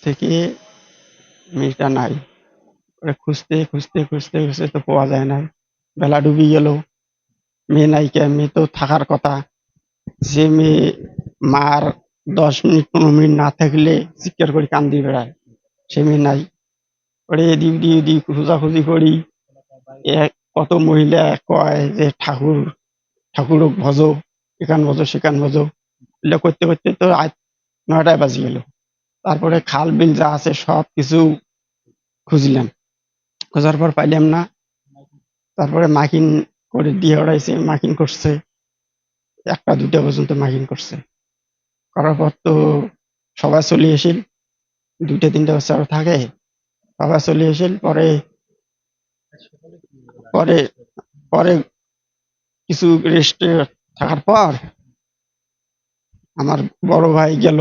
থেকে মেয়েটা নাই। ওরে খুঁজতে খুঁজতে খুঁজতে খুঁজতে তো পাওয়া যায় না। বেলা ডুবে গেল, মেয়ে নাইকা, মেয়ে তো থাকার কথা। যে মেয়ে মার 10 মিনিট 15 মিনিট না থাকলে চিৎকার করে কান্দি বেড়ায়, সে মেয়ে নাই। ওরে এদিক দিয়ে ওদিক খোঁজাখুঁজি করি। কত মহিলা কয় যে ঠাকুর ঠাকুর ভজো, এখান ভজো সেখান ভজো, এগুলো করতে করতে তো রাত 9টায় বাজি গেল। তারপরে খাল বিল যা আছে সব কিছু খুঁজলাম, খোঁজার পর পাইলাম না। তারপরে মাইকিং করে দিয়ে ওড়াইছে, মাইকিং করছে, 1টা 2টা পর্যন্ত মাইকিং করছে। করার পর তো সবাই চলে এসেছিল, 2টা 3টা বাচ্চা আরো থাকে, সবাই চলে এসেছিল। পরে পরে পরে কিছু রেস্টে থাকার পর আমার বড় ভাই গেল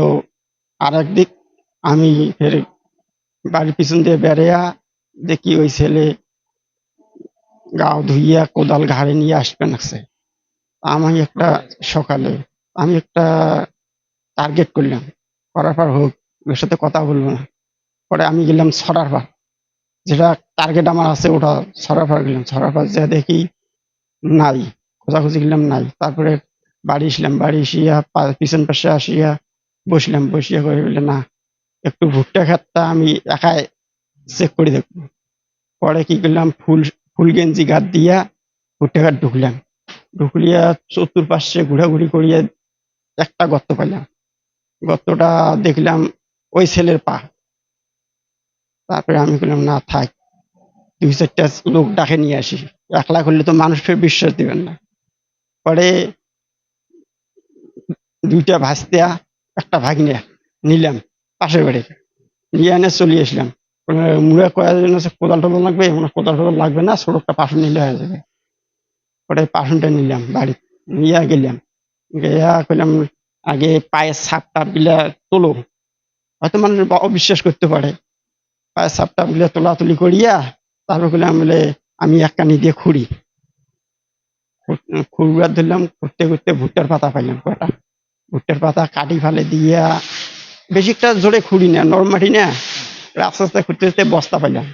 আর একদিক। আমি ফের বাড়ির পিছন দিয়ে বেড়াইয়া দেখি ওই ছেলে গাও ধুইয়া কোদাল ঘাড়ে নিয়ে আসবে নাকছে। আমি একটা সকালে আমি একটা টার্গেট করলাম, করার পর হোক, ওর সাথে কথা বলবো না। পরে আমি গেলাম ছড়ার পার, যেটা টার্গেট আমার আছে ওটা ছড়ার পার গেলাম। ছড়ার পার যা দেখি নাই, খোঁজাখুঁজি গেলাম নাই। তারপরে বাড়ি আসলাম, বাড়ি এসিয়া পিছন পাশে আসিয়া বসলাম, বসিয়া করে বললে না, একটু ভুট্টা ক্ষেতটা আমি একাই চেক করে দেখবো। পরে কি করলাম, ফুল গেঞ্জি গাদ দিয়া ভুট্টা ক্ষেত ঢুকলাম, ঢুকলিয়া চতুর্পাশে ঘোরাঘুরি করিয়া একটা গর্ত পাইলাম। গর্তটা দেখলাম ওই ছেলের পা। তারপরে আমি বললাম না থাক, 2-4টা লোক ডাকে নিয়ে আসি, একলা করলে তো মানুষ ফের বিশ্বাস দিবেন না। পরে 2টা ভাস্তা, একটা ভাগিনা নিলাম পাশের বাড়ির, নিয়ে এনে চলে আসলাম। মুড়ে কয়েকজন আছে কোদাল টোদাল লাগবে, কোদাল টোদাল লাগবে না, ছোট একটা পাশন নিলে হয়ে যাবে। পরে পাশনটা নিলাম, বাড়ি নিয়ে গেলাম, গিয়া কইলাম আগে পায়ের ছাপ টাপ গুলা তোলো। হয়তো মানুষ অবিশ্বাস করতে পারে, পায়ের ছাপ টাপ গুলা তোলাতুলি করিয়া তারপর কইলাম বলে আমি এক কানি দিয়ে খুঁড়ি। খুঁড়বার ধরলাম, খুঁড়তে খুঁড়তে ভুট্টার পাতা পাইলাম কয়টা। ভুট্টার পাতা কাটি ফালে দিয়া, বেশি একটা জোরে খুঁড়ি না, নরম মাটি না, আস্তে আস্তে খুঁড়তে খুঁড়তে বস্তা পাইলাম।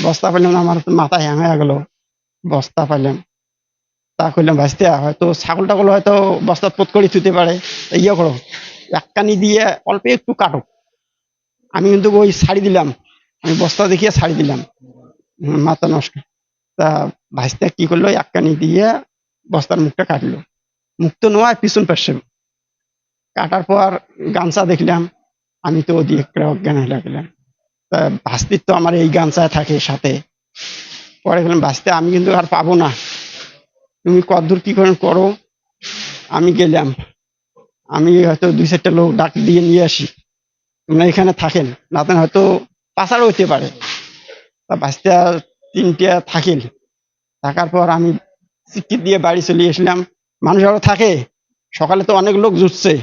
বস্তা পাইলাম না, আমার তো মাথা হ্যাং হয়ে গেল। বস্তা পাইলাম, তা কইলাম ভাজতে হয়তো ছাগল টাগল হয়তো বস্তা পোত করে থুতে পারে, ইয়ে করো, এক কানি দিয়ে অল্প একটু কাটো। আমি কিন্তু ওই ছাড়ি দিলাম, আমি বস্তা দেখিয়ে ছাড়ি দিলাম, মাথা নষ্ট। তা ভাজতে কি করলো, এক কানি দিয়ে বস্তার মুখটা কাটলো। মুখ তো নয়, পিছন পাশে কাটার পর গামছা দেখলাম, আমি তো ওদিকে একটা অজ্ঞান হয়ে গেলাম। তা ভাস্তির তো আমার এই গামছায় থাকে সাথে। পরে বললাম ভাজতে আমি কিন্তু আর পাবো না, তুমি কতদূর কি করেন করো, আমি গেলাম। আমি হয়তো 2-4টা লোক ডাক দিয়ে নিয়ে আসি, তোমরা এখানে থাকেন, না থাকেন হয়তো পাচারও হইতে পারে। তা বাঁচতে 3টা থাকিল। থাকার পর আমি চিৎকির দিয়ে বাড়ি চলে আসলাম। মানুষ আরো থাকে, সকালে তো অনেক লোক জুটছে,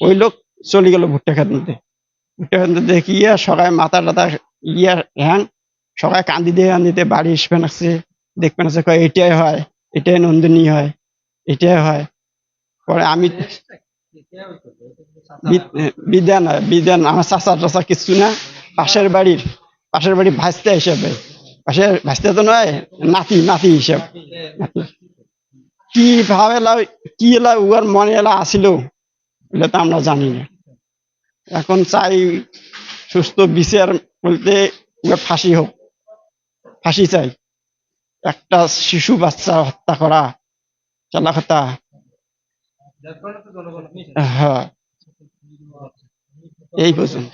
ওই লোক চলে গেল ভুট্টা খেত নিতে। ভুট্টা খেত নিতে দেখিয়া সবাই মাথা টাথা ইয়া হ্যাং, সবাই কান্দি দিয়ে কান্দিতে বাড়ি আসবে নাকছে, দেখবে নাকছে, কয় এটাই হয়, এটাই নন্দিনী হয়, এটাই হয়। পরে আমি বিধান বিধান আমার চাচা টাচা কিছু না, পাশের বাড়ির ভাস্তা হিসাবে, পাশের ভাস্তা তো নয়, নাতি নাতি হিসাব। নাতি কি ভাবে কি এলা উয়ার মনে এলা আসিল, এটা তো আমরা জানি না। এখন চাই সুস্থ বিচার বলতে উয়ার ফাঁসি হোক, ফাঁসি চাই। একটা শিশু বাচ্চা হত্যা করা, চালাকতা। হ্যাঁ, এই পর্যন্ত।